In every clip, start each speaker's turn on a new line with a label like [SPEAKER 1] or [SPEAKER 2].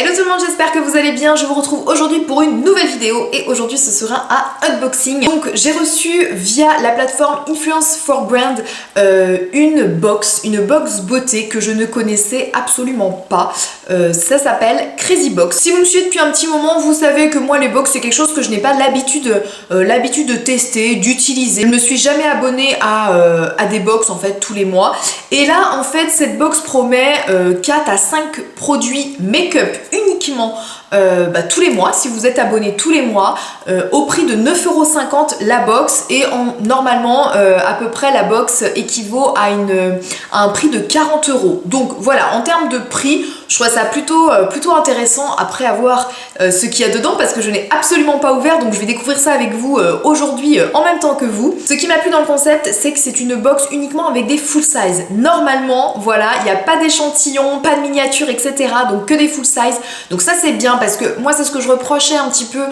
[SPEAKER 1] Hello tout le monde, j'espère que vous allez bien. Je vous retrouve aujourd'hui pour une nouvelle vidéo et aujourd'hui ce sera un unboxing. Donc j'ai reçu via la plateforme Influence for Brand une box beauté que je ne connaissais absolument pas. Ça s'appelle Crazy Box. Si vous me suivez depuis un petit moment, vous savez que moi les box c'est quelque chose que je n'ai pas l'habitude de tester, d'utiliser. Je ne me suis jamais abonnée à des box en fait tous les mois. Et là en fait cette box promet 4 à 5 produits make-up uniquement tous les mois, si vous êtes abonné tous les mois, au prix de 9,50€ la box, et normalement à peu près la box équivaut à un prix de 40€. Donc voilà, en termes de prix, je trouve ça plutôt intéressant après avoir ce qu'il y a dedans, parce que je n'ai absolument pas ouvert, donc je vais découvrir ça avec vous aujourd'hui en même temps que vous. Ce qui m'a plu dans le concept, c'est que c'est une box uniquement avec des full size. Normalement, voilà, il n'y a pas d'échantillon, pas de miniature, etc. Donc que des full size. Donc ça c'est bien, parce que moi c'est ce que je reprochais un petit peu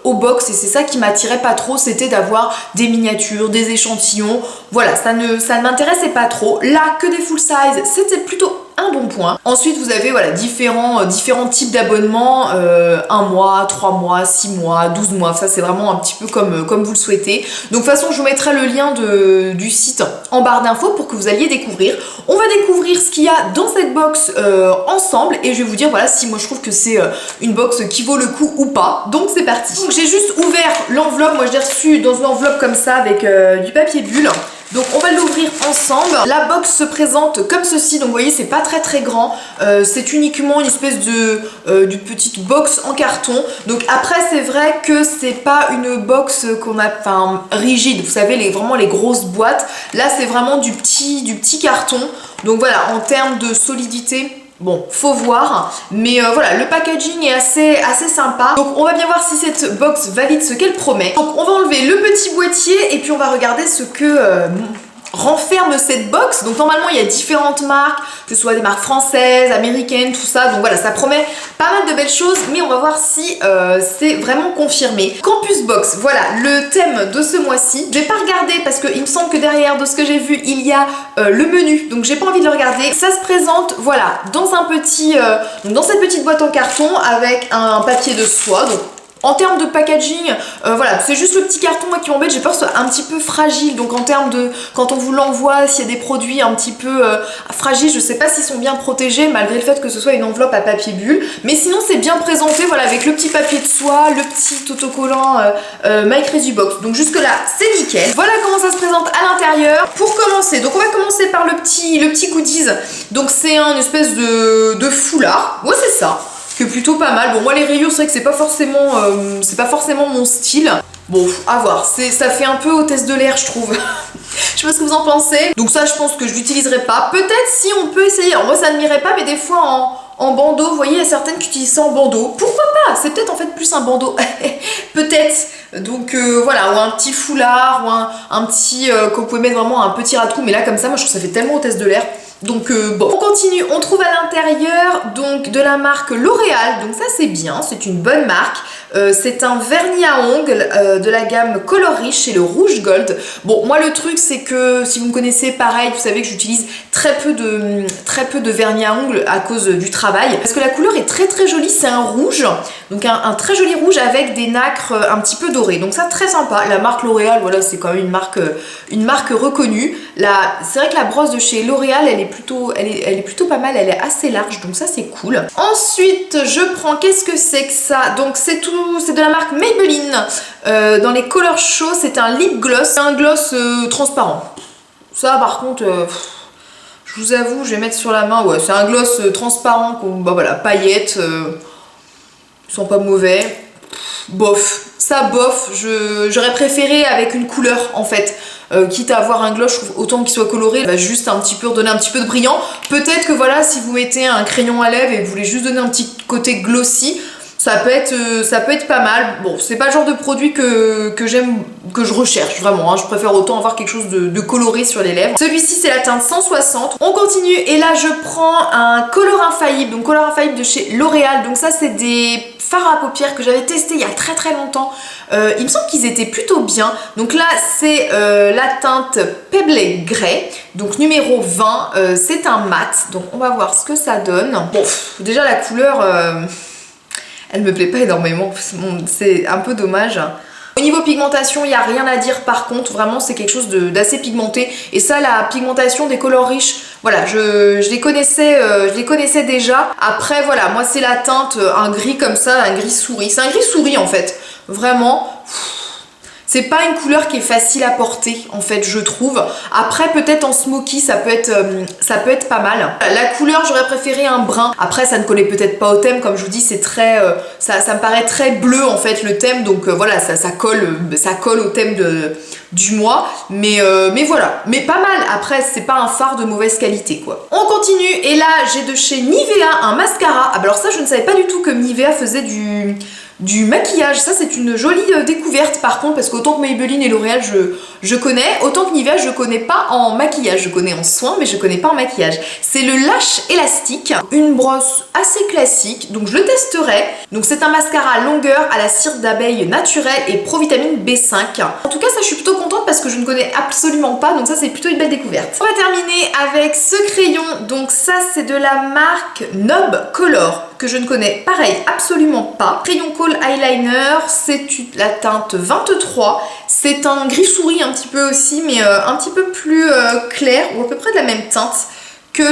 [SPEAKER 1] aux box, et c'est ça qui m'attirait pas trop, c'était d'avoir des miniatures, des échantillons. Voilà, ça ne m'intéressait pas trop. Là, que des full size, c'était plutôt un bon point. Ensuite vous avez voilà différents types d'abonnements, 1 mois, 3 mois, 6 mois, 12 mois, ça c'est vraiment un petit peu comme vous le souhaitez. Donc de toute façon je vous mettrai le lien du site en barre d'infos pour que vous alliez découvrir. On va découvrir ce qu'il y a dans cette box ensemble, et je vais vous dire voilà si moi je trouve que c'est une box qui vaut le coup ou pas. Donc c'est parti. Donc j'ai juste ouvert l'enveloppe, moi je l'ai reçue dans une enveloppe comme ça avec du papier bulle. Donc on va l'ouvrir ensemble. La box se présente comme ceci, donc vous voyez c'est pas très grand, c'est uniquement une espèce d'une petite box en carton. Donc après c'est vrai que c'est pas une box qu'on a, rigide, vous savez vraiment les grosses boîtes. Là c'est vraiment du petit carton. Donc voilà, en termes de solidité, bon, faut voir, mais voilà, le packaging est assez sympa. Donc on va bien voir si cette box valide ce qu'elle promet. Donc on va enlever le petit boîtier et puis on va regarder ce que renferme cette box. Donc normalement il y a différentes marques, que ce soit des marques françaises, américaines, tout ça. Donc voilà, ça promet pas mal de belles choses, mais on va voir si c'est vraiment confirmé. Campus Box, voilà le thème de ce mois-ci. Je vais pas regarder parce qu'il me semble que derrière, de ce que j'ai vu, il y a le menu, donc j'ai pas envie de le regarder. Ça se présente voilà dans dans cette petite boîte en carton avec un papier de soie. Donc en termes de packaging, voilà, c'est juste le petit carton moi qui m'embête, j'ai peur que ce soit un petit peu fragile. Donc en termes de, quand on vous l'envoie, s'il y a des produits un petit peu fragiles, je sais pas s'ils sont bien protégés malgré le fait que ce soit une enveloppe à papier bulle. Mais sinon c'est bien présenté, voilà, avec le petit papier de soie, le petit autocollant My Crazy Box. Donc jusque là c'est nickel. Voilà comment ça se présente à l'intérieur. Pour commencer, donc on va commencer par le petit goodies. Donc c'est un espèce de foulard, ouais c'est ça, que plutôt pas mal. Bon moi les rayures c'est vrai que c'est pas forcément mon style. Bon à voir, ça fait un peu hôtesse de l'air je trouve. Je sais pas ce que vous en pensez. Donc ça je pense que je l'utiliserai pas. Peut-être si on peut essayer. Alors moi ça ne m'irait pas, mais des fois en bandeau, vous voyez il y a certaines qui utilisent ça en bandeau. Pourquoi pas? C'est peut-être en fait plus un bandeau. Peut-être. Donc voilà, ou un petit foulard, ou un petit qu'on pouvait mettre vraiment un petit ras de cou. Mais là comme ça moi je trouve que ça fait tellement hôtesse de l'air. Donc bon, on continue, on trouve à l'intérieur donc de la marque L'Oréal, donc ça c'est bien, c'est une bonne marque. C'est un vernis à ongles de la gamme Color Rich, et le rouge gold. Bon moi le truc c'est que si vous me connaissez pareil, vous savez que j'utilise très peu de vernis à ongles à cause du travail, parce que la couleur est très jolie, c'est un rouge, donc un très joli rouge avec des nacres un petit peu dorées, donc ça très sympa. La marque L'Oréal, voilà, c'est quand même une marque reconnue. C'est vrai que la brosse de chez L'Oréal elle est plutôt pas mal, elle est assez large, donc ça c'est cool. Ensuite je prends, qu'est-ce que c'est que ça? Donc c'est de la marque Maybelline, dans les couleurs chauds, c'est un lip gloss, un gloss transparent. Ça par contre je vous avoue, je vais mettre sur la main, ouais c'est un gloss transparent, voilà, paillettes, ils sont pas mauvais. Bof, ça bof, j'aurais préféré avec une couleur en fait. Quitte à avoir un gloss, je trouve autant qu'il soit coloré, va juste un petit peu redonner un petit peu de brillant. Peut-être que voilà, si vous mettez un crayon à lèvres et que vous voulez juste donner un petit côté glossy, ça peut être pas mal. Bon, c'est pas le genre de produit que j'aime, que je recherche vraiment, hein. Je préfère autant avoir quelque chose de coloré sur les lèvres. Celui-ci c'est la teinte 160. On continue et là je prends un Color Infaillible, donc Color Infaillible de chez L'Oréal. Donc ça c'est des fards à paupières que j'avais testé il y a très longtemps. Il me semble qu'ils étaient plutôt bien. Donc là c'est la teinte Pebble Grey, donc numéro 20, c'est un mat, donc on va voir ce que ça donne. Bon, déjà la couleur, elle me plaît pas énormément, c'est un peu dommage. Au niveau pigmentation, il n'y a rien à dire par contre, vraiment c'est quelque chose d'assez pigmenté. Et ça, la pigmentation des colors riches, voilà, je les connaissais déjà. Après voilà, moi c'est la teinte, un gris comme ça, un gris souris. C'est un gris souris en fait, vraiment. C'est pas une couleur qui est facile à porter en fait, je trouve. Après peut-être en smoky ça peut être pas mal. La couleur, j'aurais préféré un brun. Après ça ne collait peut-être pas au thème, comme je vous dis c'est très ça me paraît très bleu en fait le thème, donc voilà, ça colle au thème du mois, mais voilà, mais pas mal. Après c'est pas un fard de mauvaise qualité quoi. On continue et là j'ai de chez Nivea un mascara. Ah bah alors ça je ne savais pas du tout que Nivea faisait du maquillage. Ça c'est une jolie découverte par contre, parce qu'autant que Maybelline et L'Oréal je connais, autant que Nivea je connais pas en maquillage, je connais en soins mais je connais pas en maquillage. C'est le Lash élastique, une brosse assez classique, donc je le testerai. Donc c'est un mascara à longueur à la cire d'abeille naturelle et provitamine B5. En tout cas ça je suis plutôt contente parce que je ne connais absolument pas, donc ça c'est plutôt une belle découverte. On va terminer avec ce crayon, donc ça c'est de la marque Knob Color, que je ne connais pareil absolument pas. Crayon Kohl Eyeliner, c'est la teinte 23, c'est un gris souris un petit peu aussi, mais un petit peu plus clair, ou à peu près de la même teinte que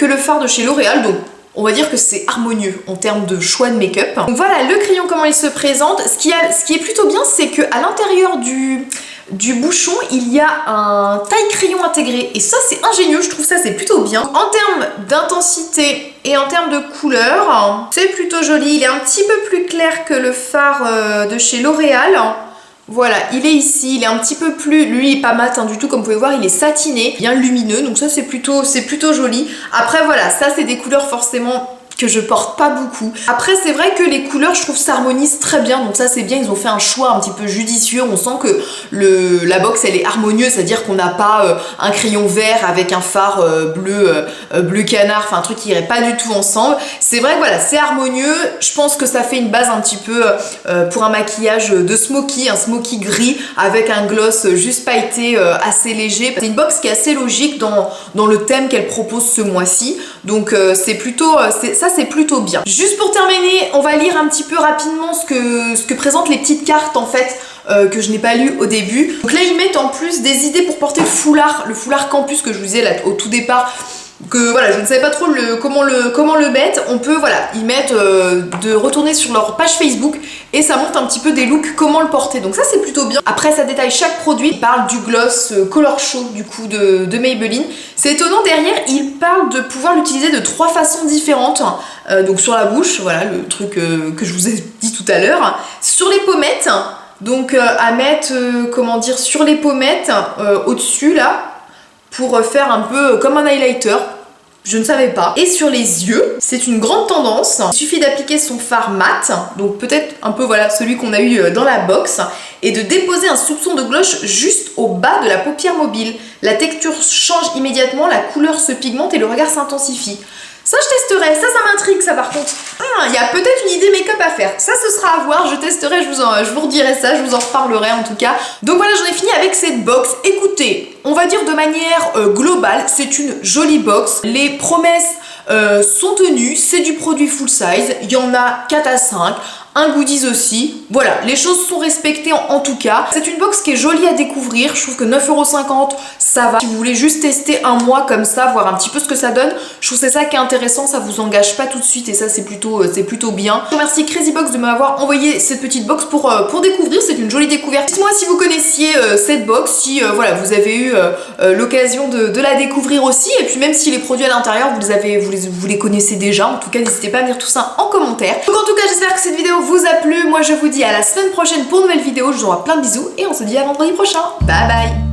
[SPEAKER 1] le fard de chez L'Oréal, donc on va dire que c'est harmonieux en termes de choix de make-up. Donc voilà le crayon comment il se présente. Ce qui est plutôt bien, c'est qu'à l'intérieur du bouchon, il y a un taille-crayon intégré. Et ça, c'est ingénieux, je trouve ça, c'est plutôt bien. En termes d'intensité et en termes de couleur, c'est plutôt joli. Il est un petit peu plus clair que le fard de chez L'Oréal. Voilà, il est ici, il est un petit peu plus, lui il est pas mat hein, du tout, comme vous pouvez voir, il est satiné, bien lumineux, donc ça c'est plutôt joli. Après voilà, ça c'est des couleurs forcément que je porte pas beaucoup. Après c'est vrai que les couleurs je trouve s'harmonisent très bien, donc ça c'est bien, ils ont fait un choix un petit peu judicieux. On sent que la box elle est harmonieuse, c'est-à-dire qu'on n'a pas un crayon vert avec un fard bleu canard, enfin un truc qui irait pas du tout ensemble. C'est vrai que voilà, c'est harmonieux, je pense que ça fait une base un petit peu pour un maquillage de smoky, un smoky gris avec un gloss juste pailleté assez léger. C'est une box qui est assez logique dans le thème qu'elle propose ce mois-ci, donc c'est plutôt bien. Juste pour terminer, on va lire un petit peu rapidement ce que présentent les petites cartes en fait que je n'ai pas lu au début. Donc là ils mettent en plus des idées pour porter le foulard campus que je vous disais là au tout départ, que voilà, je ne savais pas trop comment le mettre. On peut, voilà, ils mettent de retourner sur leur page Facebook et ça montre un petit peu des looks, comment le porter, donc ça c'est plutôt bien. Après ça détaille chaque produit, il parle du gloss Color Show du coup de Maybelline. C'est étonnant, derrière il parle de pouvoir l'utiliser de 3 façons différentes, donc sur la bouche, voilà le truc que je vous ai dit tout à l'heure, sur les pommettes, donc à mettre, comment dire, sur les pommettes au-dessus là, pour faire un peu comme un highlighter, je ne savais pas. Et sur les yeux, c'est une grande tendance. Il suffit d'appliquer son fard mat, donc peut-être un peu voilà celui qu'on a eu dans la box, et de déposer un soupçon de gloss juste au bas de la paupière mobile. La texture change immédiatement, la couleur se pigmente et le regard s'intensifie. Ça je testerai, ça m'intrigue ça par contre. Il y a peut-être une idée make-up à faire. Ça ce sera à voir, je testerai, je vous redirai ça, je vous en reparlerai en tout cas. Donc voilà, j'en ai fini avec cette box. Écoutez, on va dire de manière globale, c'est une jolie box. Les promesses sont tenues, c'est du produit full size, il y en a 4 à 5. Un goodies aussi, voilà, les choses sont respectées en tout cas. C'est une box qui est jolie à découvrir, je trouve que 9,50 € ça va. Si vous voulez juste tester un mois comme ça, voir un petit peu ce que ça donne, je trouve que c'est ça qui est intéressant, ça vous engage pas tout de suite et ça c'est plutôt bien. Je remercie Crazybox de m'avoir envoyé cette petite box pour découvrir, c'est une jolie découverte. Dites-moi si vous connaissiez cette box, si voilà, vous avez eu l'occasion de la découvrir aussi, et puis même si les produits à l'intérieur vous les connaissez déjà, en tout cas n'hésitez pas à me dire tout ça en commentaire. Donc en tout cas j'espère que cette vidéo vous a plu, moi je vous dis à la semaine prochaine pour une nouvelle vidéo, je vous envoie plein de bisous et on se dit à vendredi prochain, bye bye.